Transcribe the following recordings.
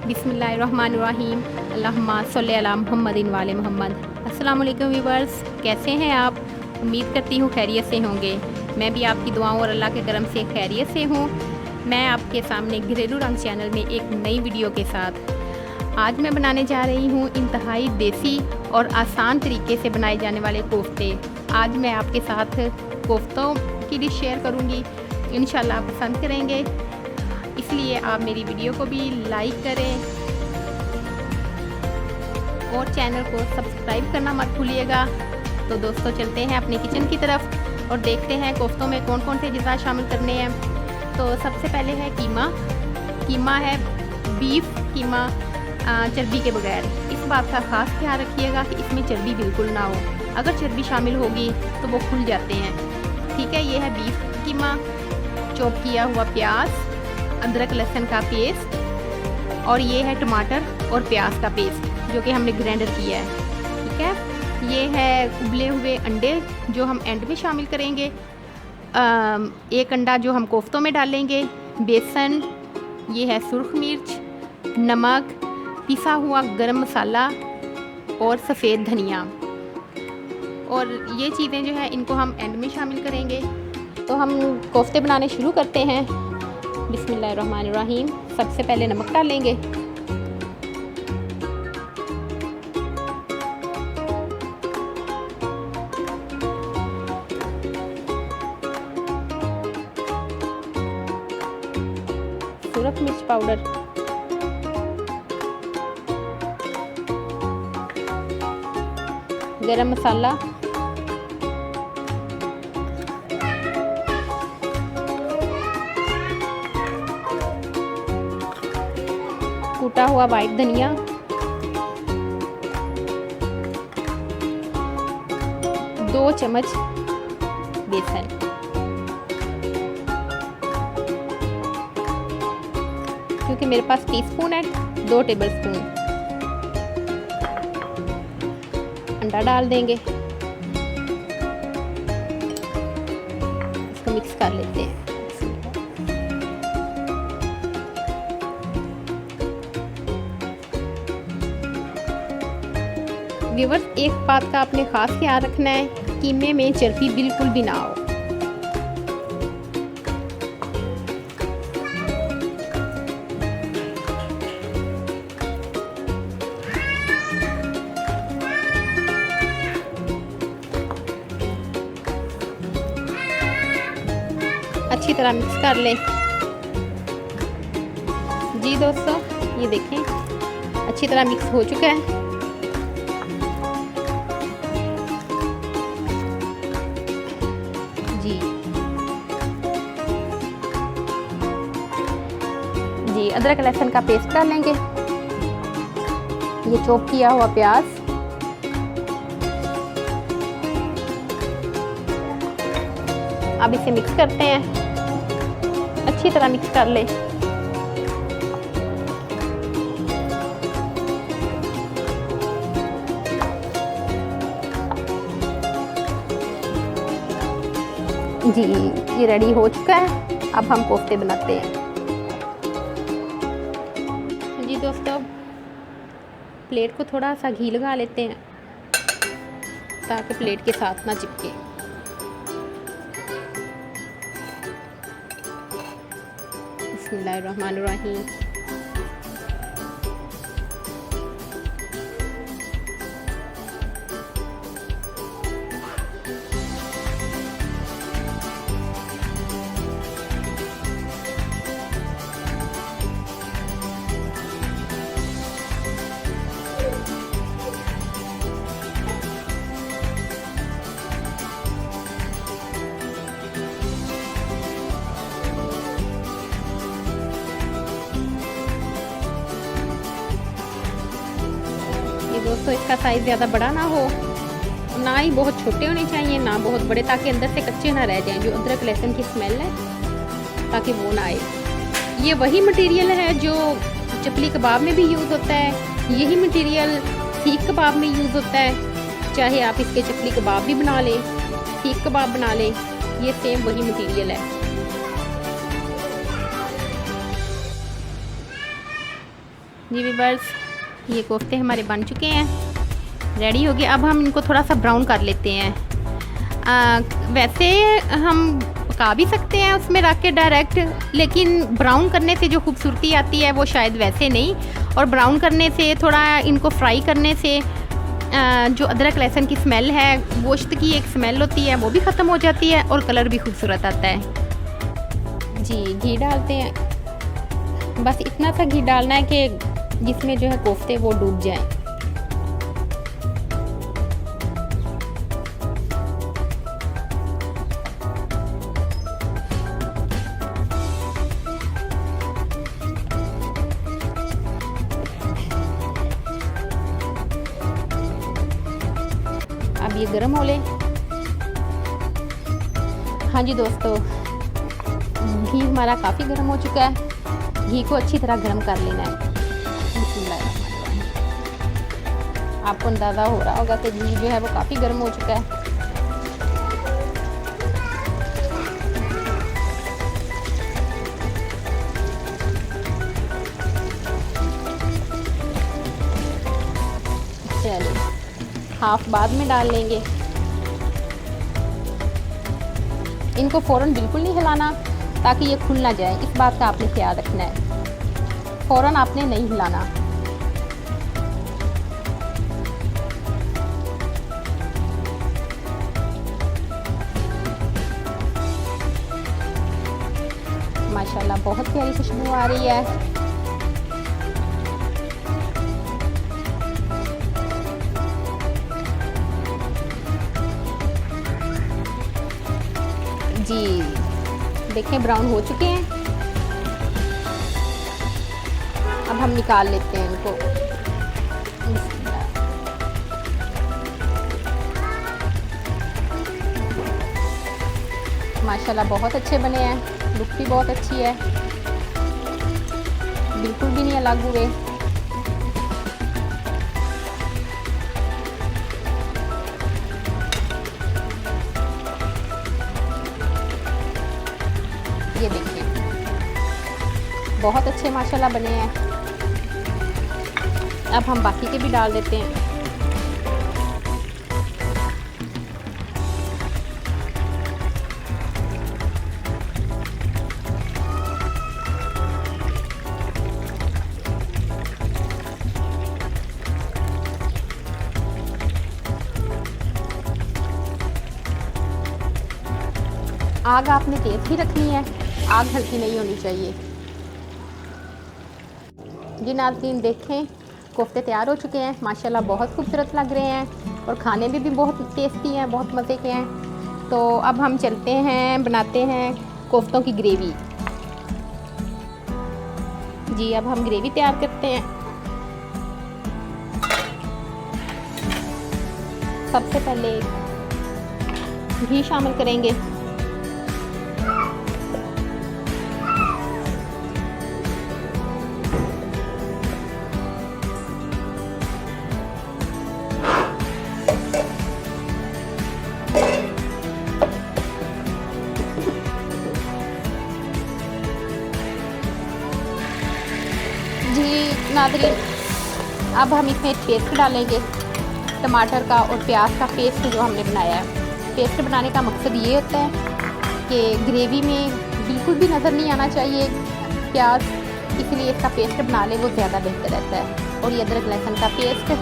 बिस्मिल्लाहिर्रहमानिर्रहीम। अल्लाहुम्मा सल्ली अला मुहम्मदिन वाले मोहम्मद। अस्सलाम वालेकुम व्यूअर्स, कैसे हैं आप? उम्मीद करती हूँ खैरियत से होंगे। मैं भी आपकी दुआओं और अल्लाह के करम से खैरियत से हूँ। मैं आपके सामने घरेलू रंग चैनल में एक नई वीडियो के साथ आज मैं बनाने जा रही हूँ इंतहाई देसी और आसान तरीके से बनाए जाने वाले कोफ्ते। आज मैं आपके साथ कोफ्तों की डिश शेयर करूँगी, इंशाल्लाह आप पसंद करेंगे, इसलिए आप मेरी वीडियो को भी लाइक करें और चैनल को सब्सक्राइब करना मत भूलिएगा। तो दोस्तों चलते हैं अपने किचन की तरफ और देखते हैं कोफ्तों में कौन कौन से अज़ा शामिल करने हैं। तो सबसे पहले है कीमा है बीफ कीमा चर्बी के बगैर। इस बात का ख़ास ख्याल रखिएगा कि इसमें चर्बी बिल्कुल ना हो, अगर चर्बी शामिल होगी तो वो खुल जाते हैं। ठीक है, ये है बीफ कीमा, चॉप किया हुआ प्याज, अदरक लहसुन का पेस्ट और ये है टमाटर और प्याज का पेस्ट जो कि हमने ग्राइंडर किया है। ठीक है, ये है उबले हुए अंडे जो हम एंड में शामिल करेंगे। एक अंडा जो हम कोफ्तों में डालेंगे, बेसन, ये है सुर्ख मिर्च, नमक, पिसा हुआ गरम मसाला और सफ़ेद धनिया। और ये चीज़ें जो है इनको हम एंड में शामिल करेंगे। तो हम कोफ्ते बनाने शुरू करते हैं। बिस्मिल्लाहिर्रहमानिर्रहीम। सबसे पहले नमक डालेंगे, सुरख मिर्च पाउडर, गरम मसाला, कूटा हुआ वाइट धनिया, दो चम्मच बेसन, क्योंकि मेरे पास टीस्पून है, 2 टेबलस्पून। अंडा डाल देंगे, इसको मिक्स कर लेते हैं। व्यूअर्स, एक बात का आपने ख़ास ख्याल रखना है, कीमे में चर्बी बिल्कुल भी ना हो। अच्छी तरह मिक्स कर लें। जी दोस्तों, ये देखें अच्छी तरह मिक्स हो चुका है। जी अदरक लहसुन का पेस्ट डालेंगे, ये चॉप किया हुआ प्याज, अब इसे मिक्स करते हैं, अच्छी तरह मिक्स कर ले। जी ये रेडी हो चुका है, अब हम कोफ्ते बनाते हैं। जी दोस्तों, प्लेट को थोड़ा सा घी लगा लेते हैं ताकि प्लेट के साथ ना चिपके। बिस्मिल्लाहिर्रहमानिर्रहीम। दोस्तों, इसका साइज़ ज़्यादा बड़ा ना हो, ना ही बहुत छोटे होने चाहिए, ना बहुत बड़े, ताकि अंदर से कच्चे ना रह जाएं। जो अदरक लहसुन की स्मेल है ताकि वो ना आए। ये वही मटेरियल है जो चपली कबाब में भी यूज़ होता है, यही मटेरियल सीख कबाब में यूज़ होता है। चाहे आप इसके चपली कबाब भी बना लें, सीख कबाब बना लें, ये सेम वही मटेरियल है। जी व्यूअर्स, ये कोफ्ते हमारे बन चुके हैं, रेडी हो गए। अब हम इनको थोड़ा सा ब्राउन कर लेते हैं। वैसे हम पका भी सकते हैं उसमें रख के डायरेक्ट, लेकिन ब्राउन करने से जो खूबसूरती आती है वो शायद वैसे नहीं। और ब्राउन करने से, थोड़ा इनको फ्राई करने से जो अदरक लहसुन की स्मेल है, गोश्त की एक स्मेल होती है, वो भी ख़त्म हो जाती है और कलर भी खूबसूरत आता है। जी घी डालते हैं, बस इतना सा घी डालना है कि जिसमें जो है कोफ्ते वो डूब जाएं। अब ये गर्म हो ले। हाँ जी दोस्तों, घी हमारा काफ़ी गर्म हो चुका है। घी को अच्छी तरह गर्म कर लेना है। आपको अंदाज़ा हो रहा होगा कि घी जो है वो काफ़ी गर्म हो चुका है। चलिए हाफ बाद में डाल लेंगे। इनको फ़ौरन बिल्कुल नहीं हिलाना ताकि ये खुल ना जाए, इस बात का आपने ख्याल रखना है। फ़ौरन आपने नहीं हिलाना। माशाल्लाह बहुत प्यारी खुशबू आ रही है। जी देखें ब्राउन हो चुके हैं। अब हम निकाल लेते हैं इनको। माशाल्लाह बहुत अच्छे बने हैं, लुक भी बहुत अच्छी है, बिल्कुल भी नहीं अलग हुए। ये देखिए बहुत अच्छे माशाल्लाह बने हैं। अब हम बाकी के भी डाल देते हैं। आग आपने तेज़ ही रखनी है, आग हल्की नहीं होनी चाहिए। जी नाज़रीन देखें कोफ्ते तैयार हो चुके हैं, माशाल्लाह बहुत खूबसूरत लग रहे हैं और खाने में भी बहुत टेस्टी हैं, बहुत मज़े के हैं। तो अब हम चलते हैं, बनाते हैं कोफ्तों की ग्रेवी। जी अब हम ग्रेवी तैयार करते हैं। सबसे पहले घी शामिल करेंगे। जी नाज़रीन अब हम इसमें पेस्ट डालेंगे, टमाटर का और प्याज का पेस्ट जो हमने बनाया है। पेस्ट बनाने का मकसद ये होता है कि ग्रेवी में बिल्कुल भी नज़र नहीं आना चाहिए प्याज, इसलिए इसका पेस्ट बना ले वो ज़्यादा बेहतर रहता है। और ये अदरक लहसुन का पेस्ट।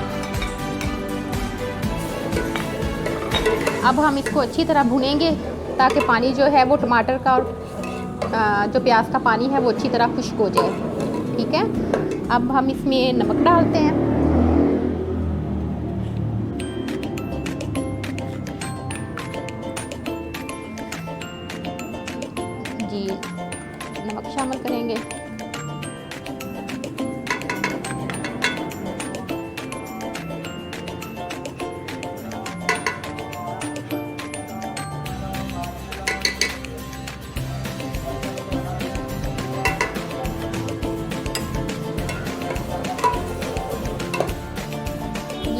अब हम इसको अच्छी तरह भुनेंगे ताकि पानी जो है वो टमाटर का और जो प्याज का पानी है वो अच्छी तरह खुश्क हो जाए। ठीक है, अब हम इसमें नमक डालते हैं। जी नमक शामिल करेंगे।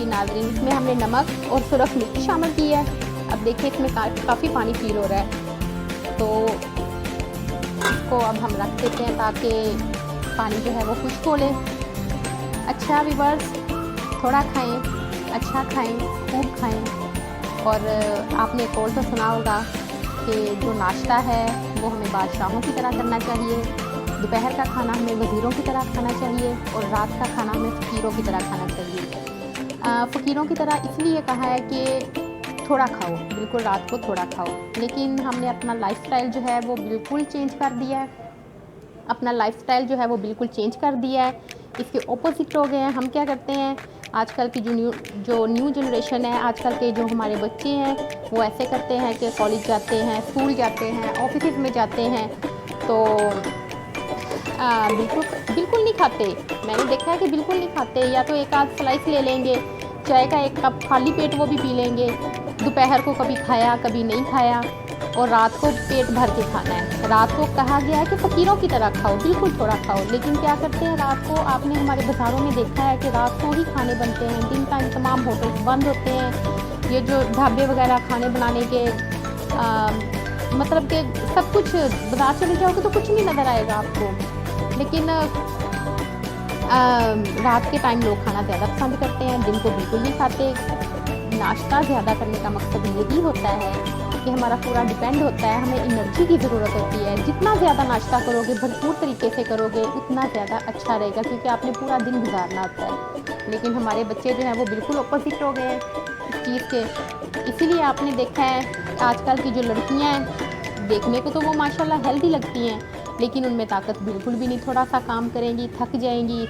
नाज़रीन इसमें हमने नमक और सुरख मिर्च शामिल की है। अब देखिए इसमें काफ़ी पानी फील हो रहा है, तो इसको अब हम रख देते हैं ताकि पानी जो है वो खुश्क हो ले। अच्छा व्यूअर्स, थोड़ा खाएं, अच्छा खाएं, खूब खाएं। और आपने एक और तो सुना होगा कि जो नाश्ता है वो हमें बादशाहों की तरह करना चाहिए, दोपहर का खाना हमें वज़ीरों की तरह खाना चाहिए और रात का खाना हमें फ़कीरों की तरह खाना चाहिए। फ़कीरों की तरह इसलिए कहा है कि थोड़ा खाओ, बिल्कुल रात को थोड़ा खाओ। लेकिन हमने अपना लाइफ़स्टाइल जो है वो बिल्कुल चेंज कर दिया है, अपना लाइफ़स्टाइल जो है वो बिल्कुल चेंज कर दिया है, इसके ऑपोजिट हो गए हैं। हम क्या करते हैं, आजकल की जो न्यू जनरेशन है, आजकल के जो हमारे बच्चे हैं वो ऐसे करते हैं कि कॉलेज जाते हैं, स्कूल जाते हैं, ऑफिस में जाते हैं तो बिल्कुल बिल्कुल नहीं खाते। मैंने देखा है कि बिल्कुल नहीं खाते, या तो एक आध स्लाइस ले लेंगे, चाय का एक कप खाली पेट वो भी पी लेंगे, दोपहर को कभी खाया कभी नहीं खाया, और रात को पेट भर के खाना है। रात को कहा गया है कि फ़कीरों की तरह खाओ, बिल्कुल थोड़ा खाओ। लेकिन क्या करते हैं रात को, आपने हमारे बाज़ारों में देखा है कि रात को ही खाने बनते हैं, दिन टाइम तमाम होटल बंद होते हैं। ये जो ढाबे वगैरह खाने बनाने के मतलब कि सब कुछ, बाज़ार चले जाओगे तो कुछ नहीं नज़र आएगा आपको। लेकिन रात के टाइम लोग खाना ज़्यादा पसंद करते हैं, दिन को बिल्कुल नहीं खाते। नाश्ता ज़्यादा करने का मकसद यही होता है कि हमारा पूरा डिपेंड होता है, हमें एनर्जी की ज़रूरत होती है। जितना ज़्यादा नाश्ता करोगे, भरपूर तरीके से करोगे, उतना ज़्यादा अच्छा रहेगा, क्योंकि आपने पूरा दिन गुजारना होता है। लेकिन हमारे बच्चे जो हैं वो बिल्कुल अपोजिट हो गए हैं इस चीज़ के। इसीलिए आपने देखा है आजकल की जो लड़कियाँ हैं, देखने को तो वो माशाल्लाह हेल्दी लगती हैं, लेकिन उनमें ताकत बिल्कुल भी नहीं। थोड़ा सा काम करेंगी थक जाएंगी।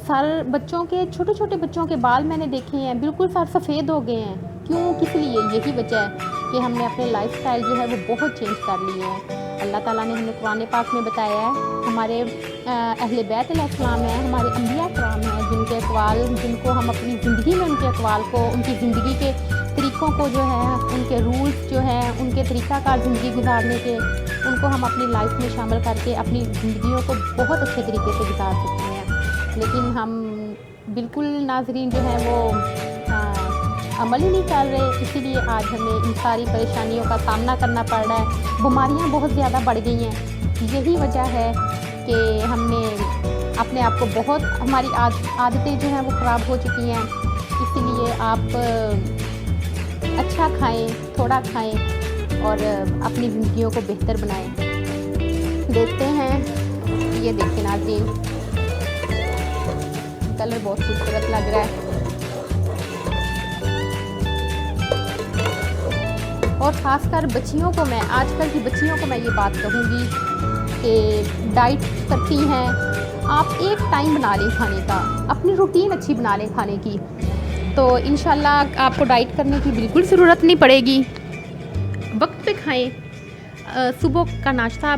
सर बच्चों के, छोटे छोटे बच्चों के बाल मैंने देखे हैं बिल्कुल सर सफ़ेद हो गए हैं। क्यों, किस लिए? यही वजह है कि हमने अपने लाइफस्टाइल जो है वो बहुत चेंज कर लिए हैं। अल्लाह ताला ने हमें कुरान पाक में बताया है, हमारे अहले बैत अलैहिस्सलाम हैं, हमारे अंबिया कराम हैं, जिनके अक़वाल, जिनको हम अपनी ज़िंदगी में उनके अक़वाल को, उनकी ज़िंदगी के तरीक़ों को जो है, उनके रूल्स जो हैं, उनके तरीक़ाकार ज़िंदगी गुजारने के, उनको हम अपनी लाइफ में शामिल करके अपनी ज़िंदगियों को बहुत अच्छे तरीके से गुजार सकते हैं। लेकिन हम बिल्कुल नाज़रीन जो हैं वो अमल ही नहीं कर रहे। इसीलिए आज हमें इन सारी परेशानियों का सामना करना पड़ रहा है। बीमारियां बहुत ज़्यादा बढ़ गई हैं। यही वजह है कि हमने अपने आप को बहुत, हमारी आदतें जो हैं वो ख़राब हो चुकी हैं। इसलिए आप अच्छा खाएं, थोड़ा खाएं और अपनी ज़िंदगियों को बेहतर बनाएं। देखते हैं, ये देखें नाज़रीन, कलर बहुत खूबसूरत लग रहा है। और ख़ासकर बच्चियों को, मैं आजकल की बच्चियों को मैं ये बात कहूँगी कि डाइट करती हैं, आप एक टाइम बना लें खाने का, अपनी रूटीन अच्छी बना लें खाने की, तो इंशाल्लाह आपको डाइट करने की बिल्कुल ज़रूरत नहीं पड़ेगी। वक्त पे खाएं। सुबह का नाश्ता,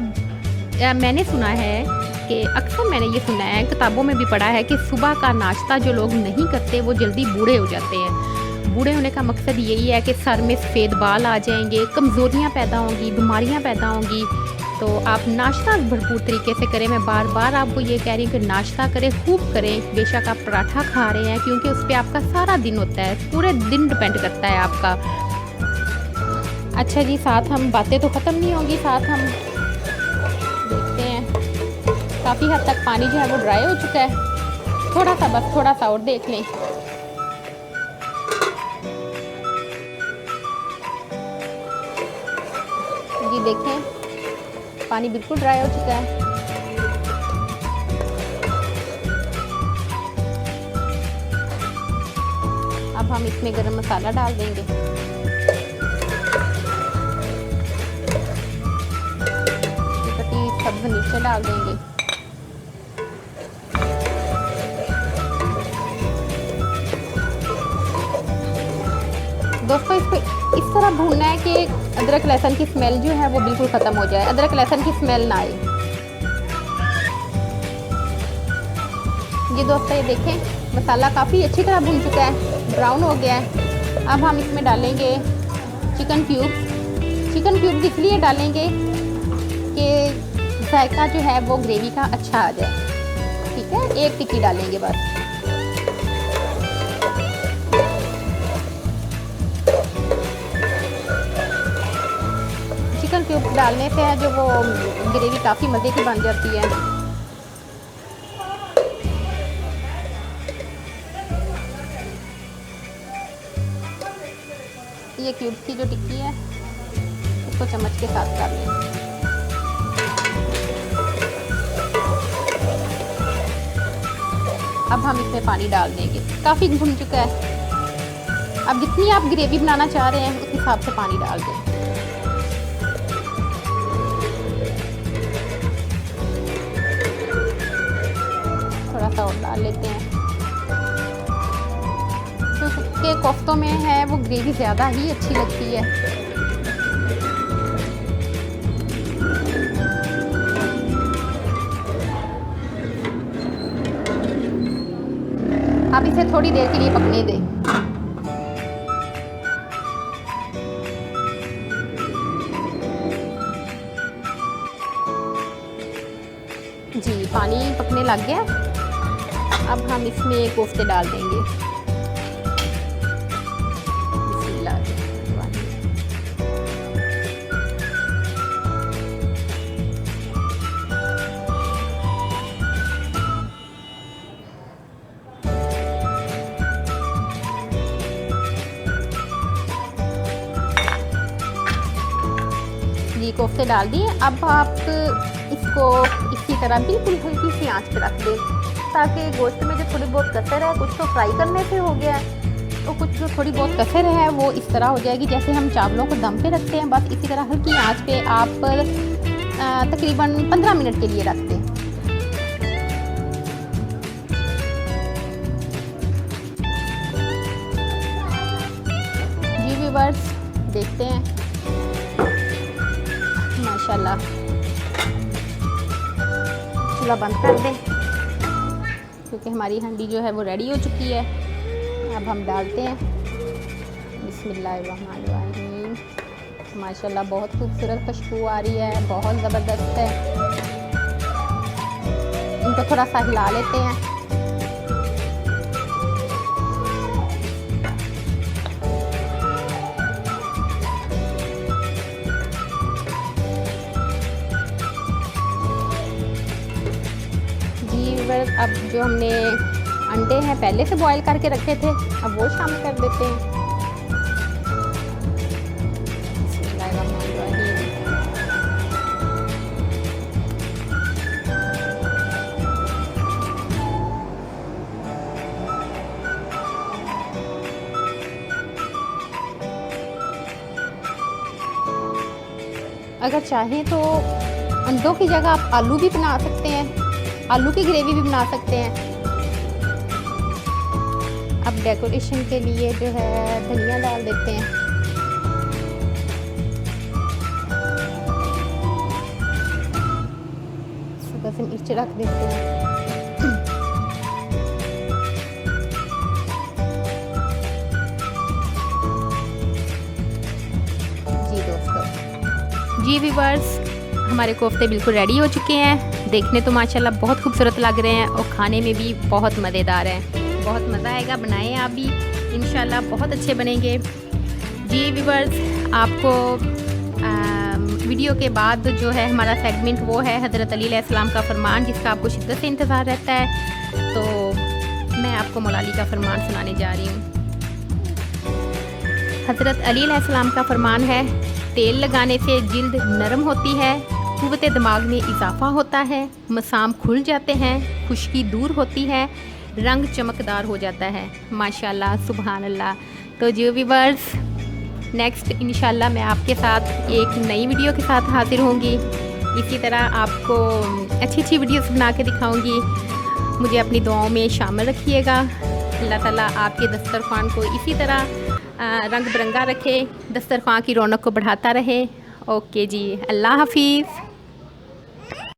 मैंने सुना है कि अक्सर मैंने ये सुना है, किताबों में भी पढ़ा है कि सुबह का नाश्ता जो लोग नहीं करते वो जल्दी बूढ़े हो जाते हैं। बूढ़े होने का मकसद यही है कि सर में सफ़ेद बाल आ जाएंगे, कमज़ोरियाँ पैदा होंगी, बीमारियाँ पैदा होंगी। तो आप नाश्ता भरपूर तरीके से करें। मैं बार बार आपको ये कह रही हूँ कि नाश्ता करें, खूब करें। बेशक आप पराठा खा रहे हैं, क्योंकि उस पर आपका सारा दिन होता है, पूरे दिन डिपेंड करता है आपका। अच्छा जी, साथ हम बातें तो ख़त्म नहीं होंगी, साथ हम देखते हैं काफ़ी हद तक पानी जो है वो ड्राई हो चुका है। थोड़ा सा, बस थोड़ा सा और देख लें। जी देखें, पानी बिल्कुल ड्राई हो चुका है। अब हम इसमें गरम मसाला डाल देंगे। कटी सब्ज़ नीचे डाल देंगे। दोस्तों, इसको इस तरह भूनना है कि अदरक लहसुन की स्मेल जो है वो बिल्कुल ख़त्म हो जाए, अदरक लहसुन की स्मेल ना आए। ये दोस्तों, ये देखें मसाला काफ़ी अच्छी तरह भून चुका है, ब्राउन हो गया है। अब हम इसमें डालेंगे चिकन क्यूब्स। चिकन क्यूब्स इसलिए डालेंगे कि जायका जो है वो ग्रेवी का अच्छा आ जाए। ठीक है, एक टिक्की डालेंगे बस। चिकन क्यूब डालने से है जो वो ग्रेवी काफ़ी मज़े की बन जाती है। ये क्यूब्स की जो टिक्की है इसको चम्मच के साथ कर लें। अब हम इसमें पानी डाल देंगे। काफ़ी भुन चुका है। अब जितनी आप ग्रेवी बनाना चाह रहे हैं उस हिसाब से पानी डाल दें। थोड़ा सा और डाल लेते हैं क्योंकि कोफ्तों में है वो ग्रेवी ज़्यादा ही अच्छी लगती है। आप इसे थोड़ी देर के लिए पकने दें। जी पानी पकने लग गया। अब हम इसमें कोफ्ते डाल देंगे। जी कोफ्ते डाल दिए। अब आप इसको इसी तरह बिल्कुल हल्की सी आंच पे रख दें ताकि गोश्त में जो थोड़ी बहुत कसर है, कुछ तो फ्राई करने से हो गया है तो कुछ जो थोड़ी बहुत कसर है वो इस तरह हो जाएगी जैसे हम चावलों को दम पे रखते हैं। बस इसी तरह हल्की आंच पे आप तकरीबन 15 मिनट के लिए रख दें। जी व्यूअर्स देखते हैं माशाल्लाह। चूल्हा बंद कर दें क्योंकि हमारी हांडी जो है वो रेडी हो चुकी है। अब हम डालते हैं। बिस्मिल्लाहिर्रहमानिर्रहीम। माशाल्लाह बहुत खूबसूरत खुशबू आ रही है, बहुत ज़बरदस्त है। इनको थोड़ा सा हिला लेते हैं। अब जो हमने अंडे हैं पहले से बॉईल करके रखे थे अब वो शामिल कर देते हैं। अगर चाहें तो अंडों की जगह आप आलू भी बना सकते हैं, आलू की ग्रेवी भी बना सकते हैं। अब डेकोरेशन के लिए जो है धनिया डाल देते हैं। सुबह से मिर्च रख देते हैं। जी दोस्तों, जी व्यूअर्स हमारे कोफ्ते बिल्कुल रेडी हो चुके हैं। देखने तो माशाल्लाह बहुत खूबसूरत लग रहे हैं और खाने में भी बहुत मज़ेदार हैं। बहुत मज़ा आएगा। बनाएं आप भी, इंशाल्लाह बहुत अच्छे बनेंगे। जी व्यूअर्स आपको वीडियो के बाद जो है हमारा सेगमेंट वो है हज़रत अली अलैहिस्सलाम का फरमान, जिसका आपको शिद्दत से इंतज़ार रहता है। तो मैं आपको मौला अली का फरमान सुनाने जा रही हूँ। हज़रत अली अलैहिस्सलाम का फरमान है, तेल लगाने से जिल्द नरम होती है, कुव्वत दिमाग में इजाफा होता है, मसाम खुल जाते हैं, खुश्की दूर होती है, रंग चमकदार हो जाता है। माशाल्लाह सुभान अल्लाह। तो जो व्यूअर्स नेक्स्ट इंशाल्लाह मैं आपके साथ एक नई वीडियो के साथ हाजिर होंगी। इसी तरह आपको अच्छी अच्छी वीडियोस बना के दिखाऊंगी। मुझे अपनी दुआओं में शामिल रखिएगा। अल्लाह ताला आपके दस्तरखान को इसी तरह रंग बिरंगा रखे, दस्तरखान की रौनक को बढ़ाता रहे। ओके जी, अल्लाह हाफिज़।